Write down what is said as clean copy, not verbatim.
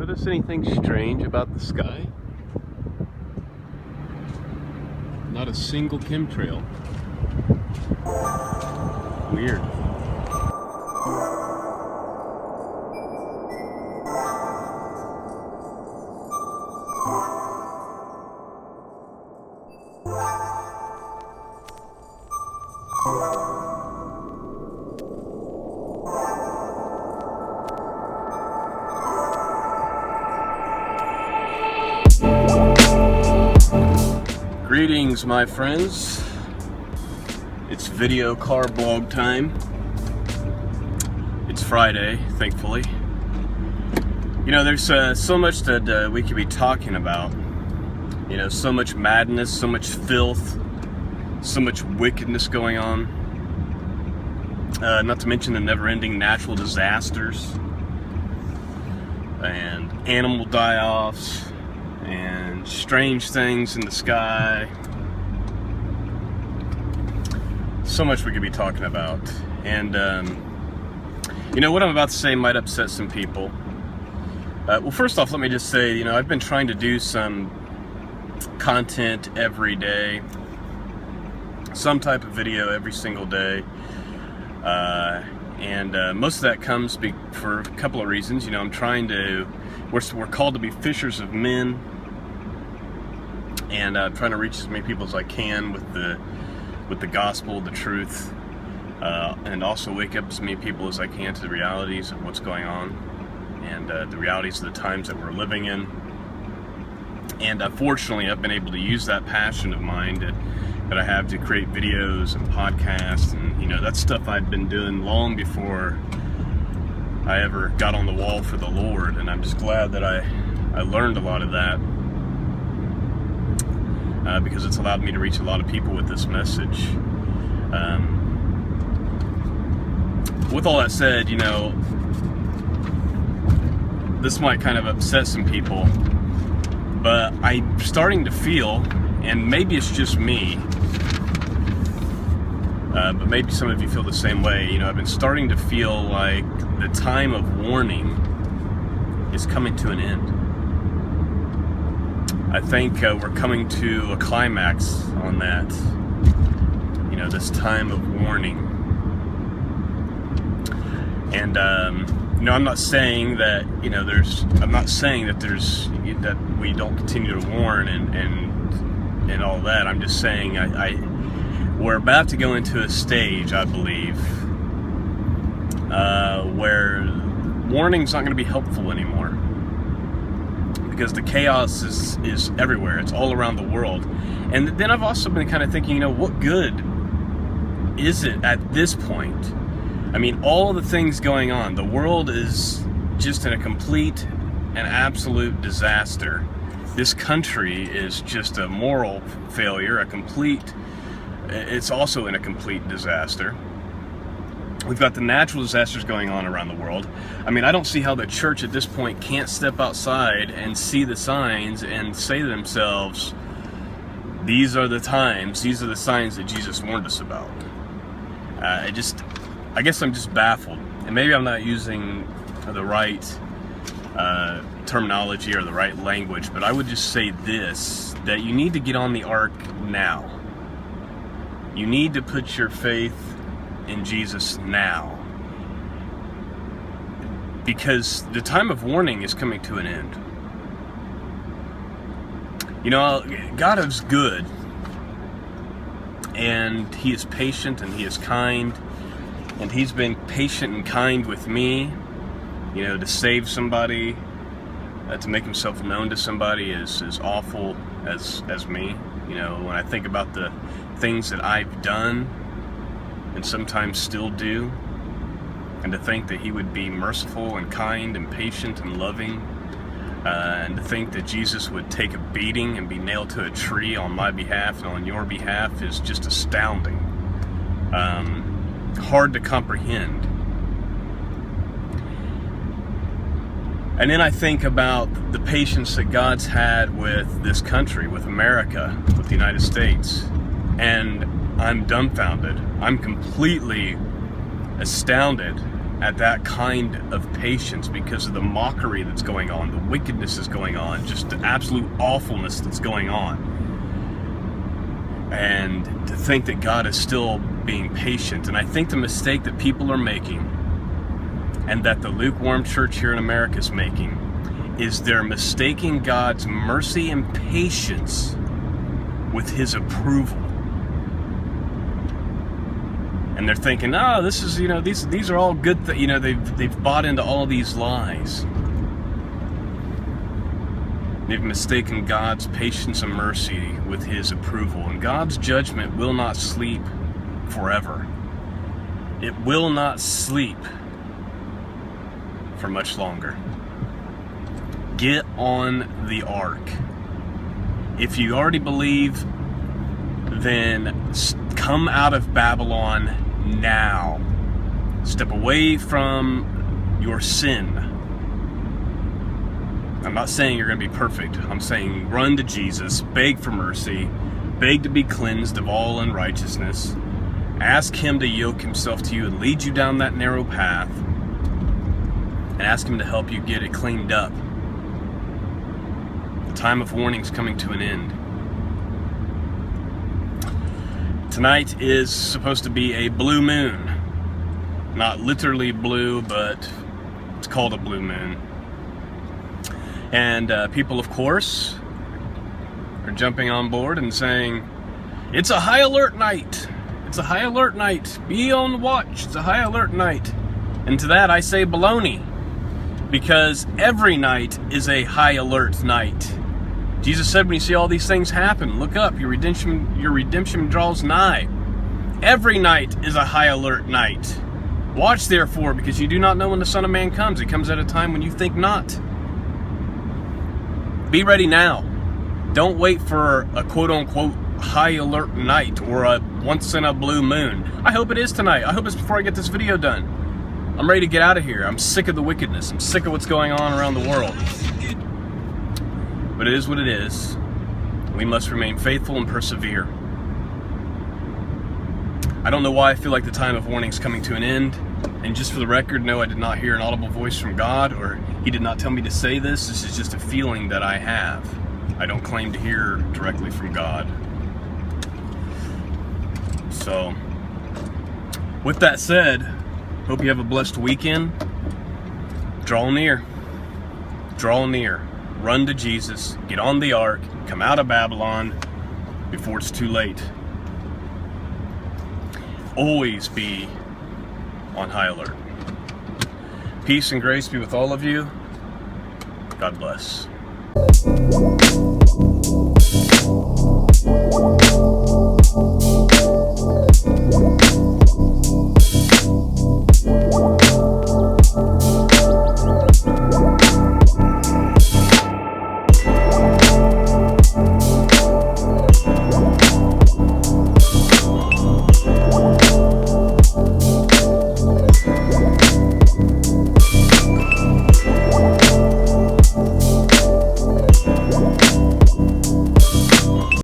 Notice anything strange about the sky? Not a single chemtrail. Weird. Greetings, my friends. It's video car blog time. It's Friday, thankfully. You know, there's so much that we could be talking about. You know, so much madness, so much filth, so much wickedness going on. Not to mention the never-ending natural disasters and animal die-offs and strange things in the sky. So much we could be talking about. And you know, what I'm about to say might upset some people. Well, first off, let me just say, you know, I've been trying to do some content every day, some type of video every single day, and most of that comes for a couple of reasons. You know, we're called to be fishers of men, and trying to reach as many people as I can with the gospel, the truth, and also wake up as many people as I can to the realities of what's going on, and the realities of the times that we're living in. And fortunately, I've been able to use that passion of mine that I have to create videos and podcasts, and you know, that's stuff I've been doing long before I ever got on the wall for the Lord. And I'm just glad that I learned a lot of that, because it's allowed me to reach a lot of people with this message. With all that said, you know, this might kind of upset some people, but I'm starting to feel, and maybe it's just me, but maybe some of you feel the same way, you know, I've been starting to feel like the time of warning is coming to an end. I think we're coming to a climax on that, you know, this time of warning. And, you know, I'm not saying that, you know, that we don't continue to warn and all that. I'm just saying we're about to go into a stage, I believe, where warning's not going to be helpful anymore, because the chaos is everywhere. It's all around the world. And then I've also been kind of thinking, you know, what good is it at this point? I mean, all the things going on, the world is just in a complete and absolute disaster. This country is just a moral failure, it's also in a complete disaster. We've got the natural disasters going on around the world. I mean, I don't see how the church at this point can't step outside and see the signs and say to themselves, these are the times, these are the signs that Jesus warned us about. I guess I'm just baffled, and maybe I'm not using the right terminology or the right language, but I would just say this, that you need to get on the ark now. You need to put your faith in Jesus now, because the time of warning is coming to an end. You know, God is good, and He is patient, and He is kind, and He's been patient and kind with me, you know, to save somebody, to make Himself known to somebody as awful as me. You know, when I think about the things that I've done and sometimes still do, and to think that He would be merciful and kind and patient and loving, and to think that Jesus would take a beating and be nailed to a tree on my behalf and on your behalf is just astounding. Hard to comprehend. And then I think about the patience that God's had with this country, with America, with the United States, and I'm dumbfounded. I'm completely astounded at that kind of patience because of the mockery that's going on, the wickedness that's going on, just the absolute awfulness that's going on. And to think that God is still being patient. And I think the mistake that people are making, and that the lukewarm church here in America is making, is they're mistaking God's mercy and patience with his approval. And they're thinking, oh, this is, these are all good things. They've bought into all these lies. They've mistaken God's patience and mercy with his approval. And God's judgment will not sleep forever. It will not sleep for much longer. Get on the ark. If you already believe, then come out of Babylon now. Step away from your sin. I'm not saying you're going to be perfect. I'm saying run to Jesus, beg for mercy, beg to be cleansed of all unrighteousness. Ask him to yoke himself to you and lead you down that narrow path. And ask him to help you get it cleaned up. The time of warning is coming to an end. Tonight is supposed to be a blue moon. Not literally blue, but it's called a blue moon. And people, of course, are jumping on board and saying, it's a high alert night. It's a high alert night. Be on the watch. It's a high alert night. And to that I say baloney. Because every night is a high alert night. Jesus said when you see all these things happen, look up, your redemption draws nigh. Every night is a high alert night. Watch therefore, because you do not know when the Son of Man comes. He comes at a time when you think not. Be ready now. Don't wait for a quote-unquote high alert night or a once in a blue moon. I hope it is tonight. I hope it's before I get this video done. I'm ready to get out of here. I'm sick of the wickedness. I'm sick of what's going on around the world. But it is what it is. We must remain faithful and persevere. I don't know why I feel like the time of warning is coming to an end. And just for the record, no, I did not hear an audible voice from God, or he did not tell me to say this. This is just a feeling that I have. I don't claim to hear directly from God. So, with that said, hope you have a blessed weekend. Draw near. Draw near. Run to Jesus. Get on the ark. Come out of Babylon before it's too late. Always be on high alert. Peace and grace be with all of you. God bless.